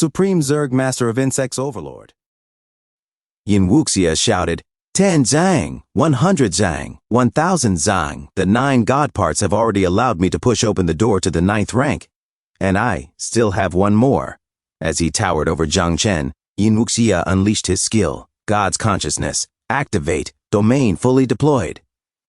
Supreme Zerg Master of Insects Overlord. Yin Wuxia shouted, 10 zhang, 100 zhang, 1000 zhang. The 9 god parts have already allowed me to push open the door to the 9th rank. And I still have one more. As he towered over Jiang Chen, Yin Wuxia unleashed his skill, God's consciousness, activate, domain fully deployed.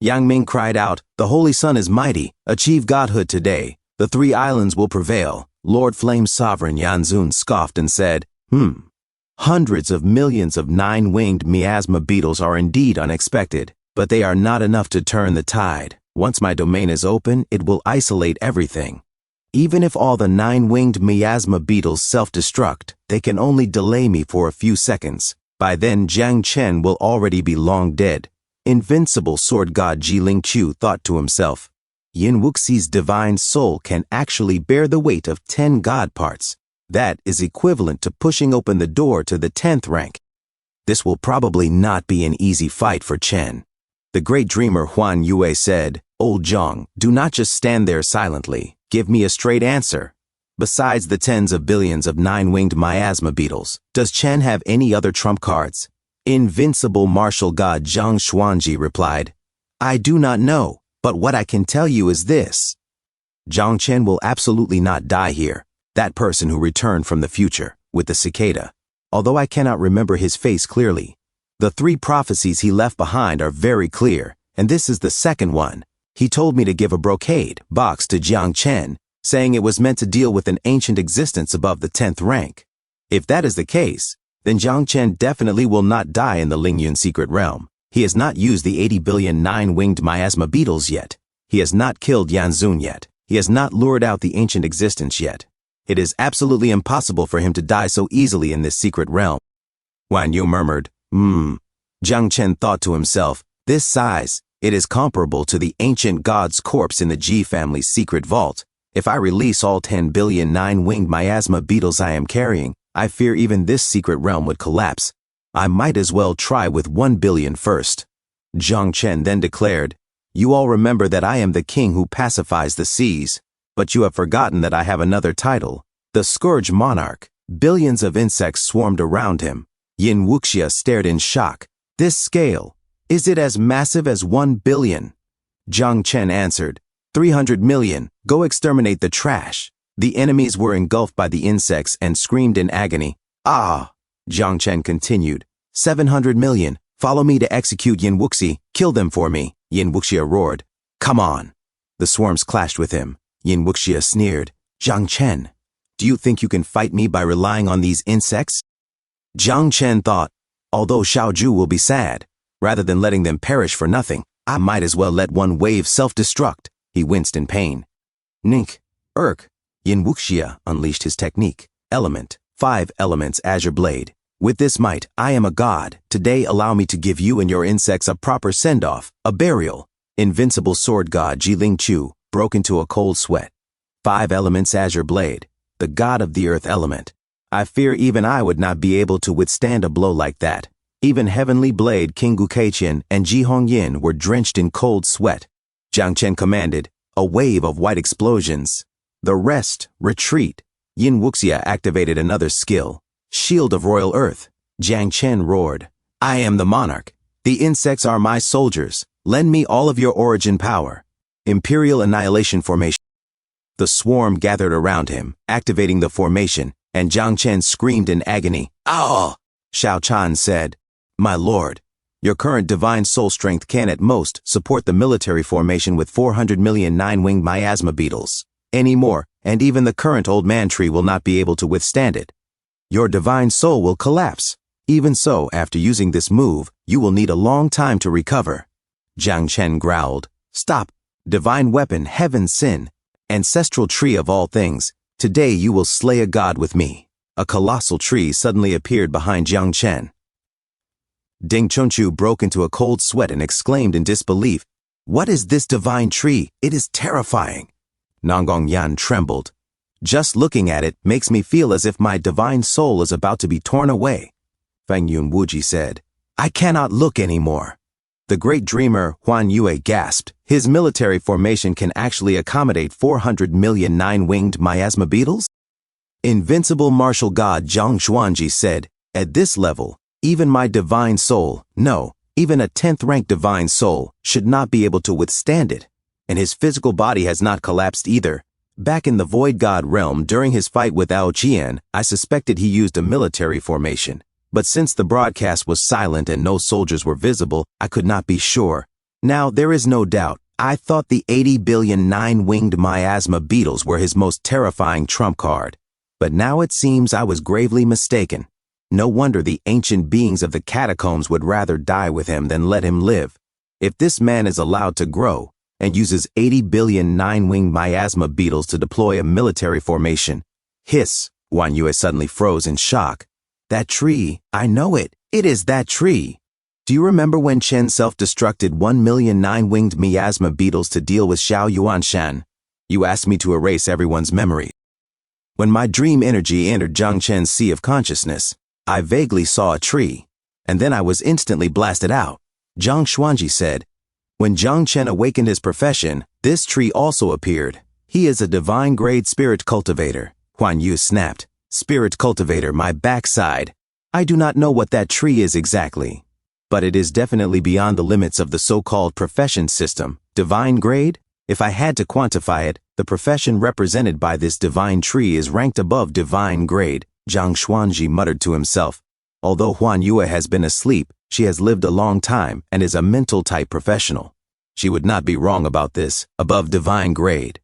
Yang Ming cried out, the Holy Sun is mighty, achieve godhood today. The 3 islands will prevail. Lord Flame Sovereign Yanzun scoffed and said, Hundreds of millions of 9-winged miasma beetles are indeed unexpected, but they are not enough to turn the tide. Once my domain is open, it will isolate everything. Even if all the 9-winged miasma beetles self-destruct, they can only delay me for a few seconds. By then Jiang Chen will already be long dead. Invincible sword god Jiling Chu thought to himself, Yin Wuxi's divine soul can actually bear the weight of 10 god parts. That is equivalent to pushing open the door to the 10th rank. This will probably not be an easy fight for Chen. The great dreamer Huan Yue said, Old Zhang, do not just stand there silently. Give me a straight answer. Besides the tens of billions of 9-winged miasma beetles, does Chen have any other trump cards? Invincible martial god Zhang Xuanji replied, I do not know, but what I can tell you is this. Jiang Chen will absolutely not die here. That person who returned from the future, with the cicada. Although I cannot remember his face clearly, the 3 prophecies he left behind are very clear, and this is the second one. He told me to give a brocade box to Jiang Chen, saying it was meant to deal with an ancient existence above the 10th rank. If that is the case, then Jiang Chen definitely will not die in the Lingyun secret realm. He has not used the 80 billion 9-winged miasma beetles yet. He has not killed Yanzun yet. He has not lured out the ancient existence yet. It is absolutely impossible for him to die so easily in this secret realm. Huan Yu murmured, Jiang Chen thought to himself, this size, it is comparable to the ancient god's corpse in the Ji family's secret vault. If I release all 10 billion 9-winged miasma beetles I am carrying, I fear even this secret realm would collapse. I might as well try with 1 billion first. Jiang Chen then declared, You all remember that I am the king who pacifies the seas. But you have forgotten that I have another title, the Scourge Monarch. Billions of insects swarmed around him. Yin Wuxia stared in shock. This scale, is it as massive as 1 billion? Jiang Chen answered, 300 million, go exterminate the trash. The enemies were engulfed by the insects and screamed in agony. Ah! Jiang Chen continued, 700 million, follow me to execute Yin Wuxi, kill them for me. Yin Wuxia roared, come on. The swarms clashed with him. Yin Wuxia sneered, Jiang Chen, do you think you can fight me by relying on these insects? Jiang Chen thought, although Xiaozhu will be sad, rather than letting them perish for nothing, I might as well let one wave self-destruct. He winced in pain. Nink, Yin Wuxia unleashed his technique, element, 5 elements azure blade. With this might, I am a god. Today allow me to give you and your insects a proper send-off, a burial. Invincible sword god Jiling Chu broke into a cold sweat. 5 elements azure blade, the god of the earth element. I fear even I would not be able to withstand a blow like that. Even heavenly blade King Gukeiqian and Ji Hongyin were drenched in cold sweat. Jiang Chen commanded, a wave of white explosions. The rest, retreat. Yin Wuxia activated another skill, Shield of Royal Earth. Jiang Chen roared, I am the monarch. The insects are my soldiers. Lend me all of your origin power. Imperial Annihilation Formation. The swarm gathered around him, activating the formation, and Jiang Chen screamed in agony. Ow! Xiao Chan said, My lord, your current divine soul strength can at most support the military formation with 400 million 9-winged miasma beetles. Any more, and even the current old man tree will not be able to withstand it. Your divine soul will collapse. Even so, after using this move, you will need a long time to recover. Jiang Chen growled, Stop! Divine weapon, heaven sin, ancestral tree of all things, today you will slay a god with me. A colossal tree suddenly appeared behind Jiang Chen. Ding Chunchu broke into a cold sweat and exclaimed in disbelief, What is this divine tree? It is terrifying. Nanggong Yan trembled. Just looking at it makes me feel as if my divine soul is about to be torn away. Feng Yun Wuji said, I cannot look anymore. The great dreamer Huan Yue gasped. His military formation can actually accommodate 400 million 9-winged miasma beetles? Invincible martial god Zhang Xuanji said, "At this level, even my divine soul, no, even a 10th rank divine soul, should not be able to withstand it. And his physical body has not collapsed either. Back in the Void God realm during his fight with Ao Qian, I suspected he used a military formation. But since the broadcast was silent and no soldiers were visible, I could not be sure. Now, there is no doubt. I thought the 80 billion nine-winged miasma beetles were his most terrifying trump card. But now it seems I was gravely mistaken. No wonder the ancient beings of the catacombs would rather die with him than let him live. If this man is allowed to grow, and uses 80 billion nine-winged miasma beetles to deploy a military formation. Hiss, Huan Yue suddenly froze in shock. That tree, I know it. It is that tree. Do you remember when Chen self-destructed 1 million nine-winged miasma beetles to deal with Xiao Yuanshan? You asked me to erase everyone's memory. When my dream energy entered Zhang Chen's sea of consciousness, I vaguely saw a tree, and then I was instantly blasted out. Zhang Xuanji said, when Zhang Chen awakened his profession, this tree also appeared. He is a divine-grade spirit cultivator. Huan Yu snapped. Spirit cultivator, my backside. I do not know what that tree is exactly. But it is definitely beyond the limits of the so-called profession system. Divine grade? If I had to quantify it, the profession represented by this divine tree is ranked above divine grade, Zhang Xuanji muttered to himself. Although Huan Yue has been asleep, she has lived a long time and is a mental-type professional. She would not be wrong about this, above divine grade.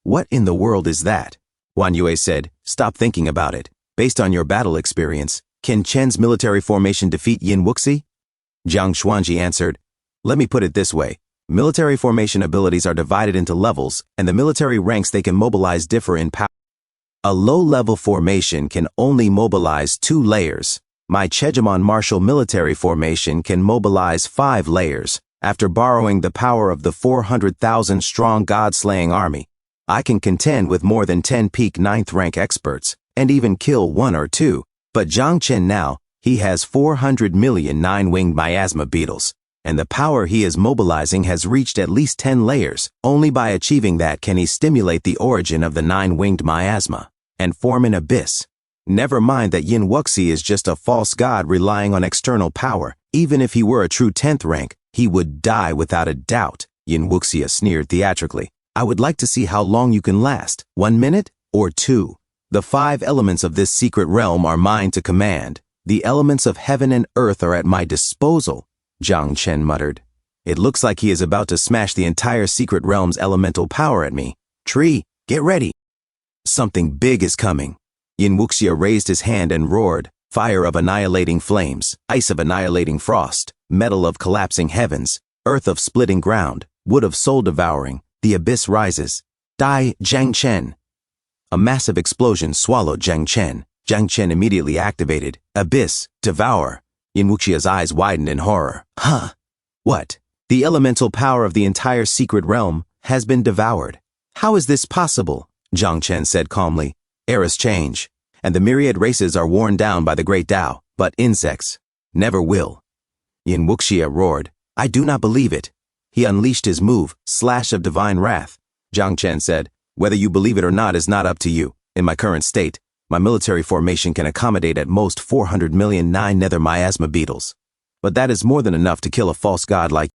What in the world is that? Huan Yue said, stop thinking about it. Based on your battle experience, can Chen's military formation defeat Yin Wuxi? Zhang Xuanji answered, let me put it this way. Military formation abilities are divided into levels, and the military ranks they can mobilize differ in power. A low-level formation can only mobilize 2 layers. My Chejimon martial military formation can mobilize 5 layers. After borrowing the power of the 400,000-strong god-slaying army, I can contend with more than 10 peak 9th rank experts, and even kill 1 or 2. But Zhang Chen now, he has 400 million 9-winged miasma beetles, and the power he is mobilizing has reached at least 10 layers. Only by achieving that can he stimulate the origin of the 9-winged miasma, and form an abyss. Never mind that Yin Wuxi is just a false god relying on external power. Even if he were a true 10th rank, he would die without a doubt. Yin Wuxia sneered theatrically. I would like to see how long you can last. 1 minute or 2. The 5 elements of this secret realm are mine to command. The elements of heaven and earth are at my disposal, Zhang Chen muttered. It looks like he is about to smash the entire secret realm's elemental power at me. Tree, get ready. Something big is coming. Yin Wuxia raised his hand and roared, fire of annihilating flames, ice of annihilating frost, metal of collapsing heavens, earth of splitting ground, wood of soul devouring, the abyss rises. Die, Zhang Chen. A massive explosion swallowed Zhang Chen. Zhang Chen immediately activated, abyss, devour. Yin Wuxia's eyes widened in horror. Huh? What? The elemental power of the entire secret realm has been devoured. How is this possible? Zhang Chen said calmly. Eras change, and the myriad races are worn down by the great Tao, but insects never will. Yin Wuxia roared, I do not believe it. He unleashed his move, slash of divine wrath. Zhang Chen said, whether you believe it or not is not up to you. In my current state, my military formation can accommodate at most 400 million 9 nether miasma beetles. But that is more than enough to kill a false god like.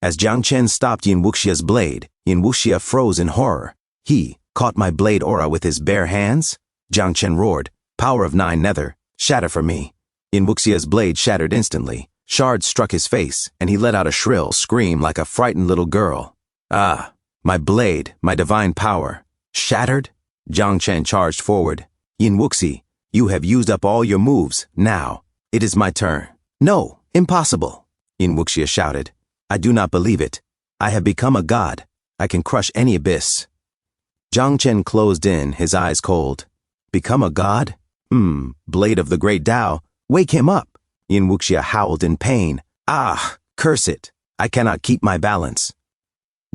As Zhang Chen stopped Yin Wuxia's blade, Yin Wuxia froze in horror. He caught my blade aura with his bare hands? Zhang Chen roared, power of 9 nether, shatter for me. Yin Wuxia's blade shattered instantly. Shards struck his face, and he let out a shrill scream like a frightened little girl. Ah, my blade, my divine power. Shattered? Zhang Chen charged forward. Yin Wuxi, you have used up all your moves. Now, it is my turn. No, impossible. Yin Wuxia shouted. I do not believe it. I have become a god. I can crush any abyss. Zhang Chen closed in, his eyes cold. Become a god? Blade of the great Tao. Wake him up. Yin Wuxia howled in pain. Ah, curse it. I cannot keep my balance.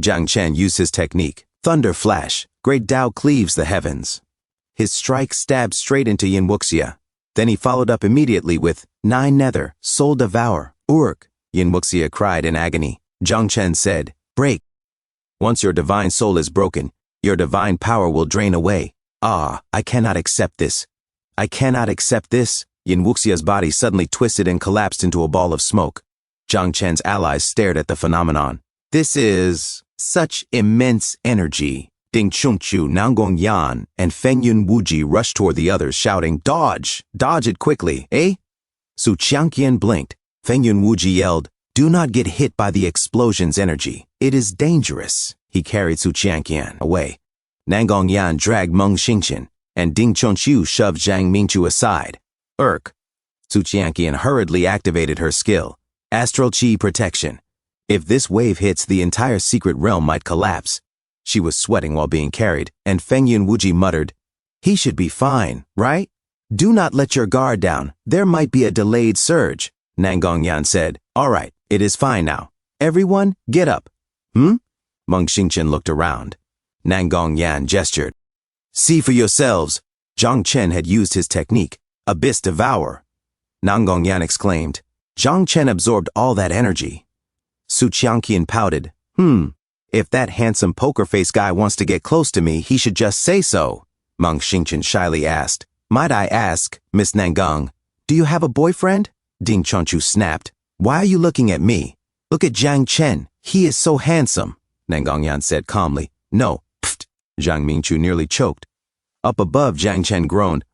Zhang Chen used his technique. Thunder flash. Great Tao cleaves the heavens. His strike stabbed straight into Yin Wuxia. Then he followed up immediately with 9 nether, soul devour, urg. Yin Wuxia cried in agony. Zhang Chen said, break. Once your divine soul is broken, your divine power will drain away. Ah, I cannot accept this. I cannot accept this. Yin Wuxia's body suddenly twisted and collapsed into a ball of smoke. Zhang Chen's allies stared at the phenomenon. This is such immense energy. Ding Chungchu, Nanggong Yan, and Feng Yun Wuji rushed toward the others, shouting, "Dodge! Dodge it quickly, eh?" Su Qiangqian blinked. Feng Yun Wuji yelled, "Do not get hit by the explosion's energy. It is dangerous." He carried Su Qiangqian away. Nanggong Yan dragged Meng Xingqian, and Ding Chongqiu shoved Zhang Mingchu aside. Su Qiangqian hurriedly activated her skill, Astral Chi Protection. If this wave hits, the entire secret realm might collapse. She was sweating while being carried, and Feng Yun Wuji muttered, "He should be fine, right? Do not let your guard down. There might be a delayed surge." Nanggong Yan said, "All right, it is fine now. Everyone, get up." Meng Xingqian looked around. Nanggong Yan gestured. "See for yourselves." Zhang Chen had used his technique, Abyss Devour. Nanggong Yan exclaimed. Zhang Chen absorbed all that energy. Su Qiangqian pouted. If that handsome poker face guy wants to get close to me, he should just say so." Meng Xingqian shyly asked. "Might I ask, Miss Nanggong, do you have a boyfriend?" Ding Chongqiu snapped. "Why are you looking at me? Look at Zhang Chen. He is so handsome." Nanggong Yan said calmly. "No." Pfft. Zhang Mingchu nearly choked. Up above, Zhang Chen groaned.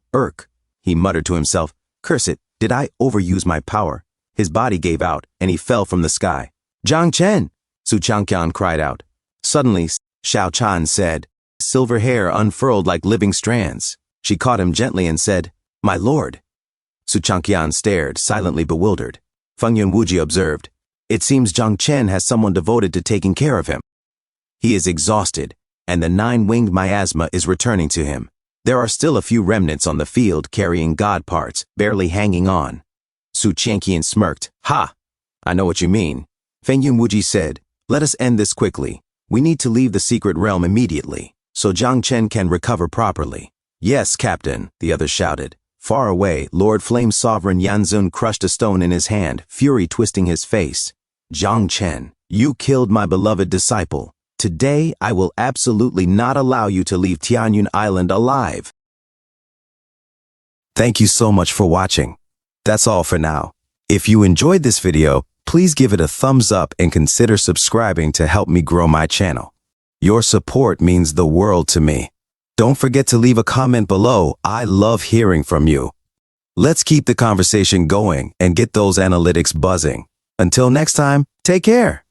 He muttered to himself. "Curse it, did I overuse my power?" His body gave out, and he fell from the sky. "Zhang Chen!" Su Qiangqian cried out. Suddenly, Xiao Chan said, silver hair unfurled like living strands. She caught him gently and said, "My lord." Su Qiangqian stared, silently bewildered. Feng Yun Wuji observed, "It seems Zhang Chen has someone devoted to taking care of him. He is exhausted, and the nine-winged miasma is returning to him. There are still a few remnants on the field carrying god parts, barely hanging on." Su Qiangqian smirked. "Ha! I know what you mean." Feng Yun Wuji said, "Let us end this quickly. We need to leave the secret realm immediately, so Zhang Chen can recover properly." "Yes, Captain," the others shouted. Far away, Lord Flame Sovereign Yanzun crushed a stone in his hand, fury twisting his face. "Zhang Chen, you killed my beloved disciple. Today, I will absolutely not allow you to leave Tianyun Island alive." Thank you so much for watching. That's all for now. If you enjoyed this video, please give it a thumbs up and consider subscribing to help me grow my channel. Your support means the world to me. Don't forget to leave a comment below. I love hearing from you. Let's keep the conversation going and get those analytics buzzing. Until next time, take care.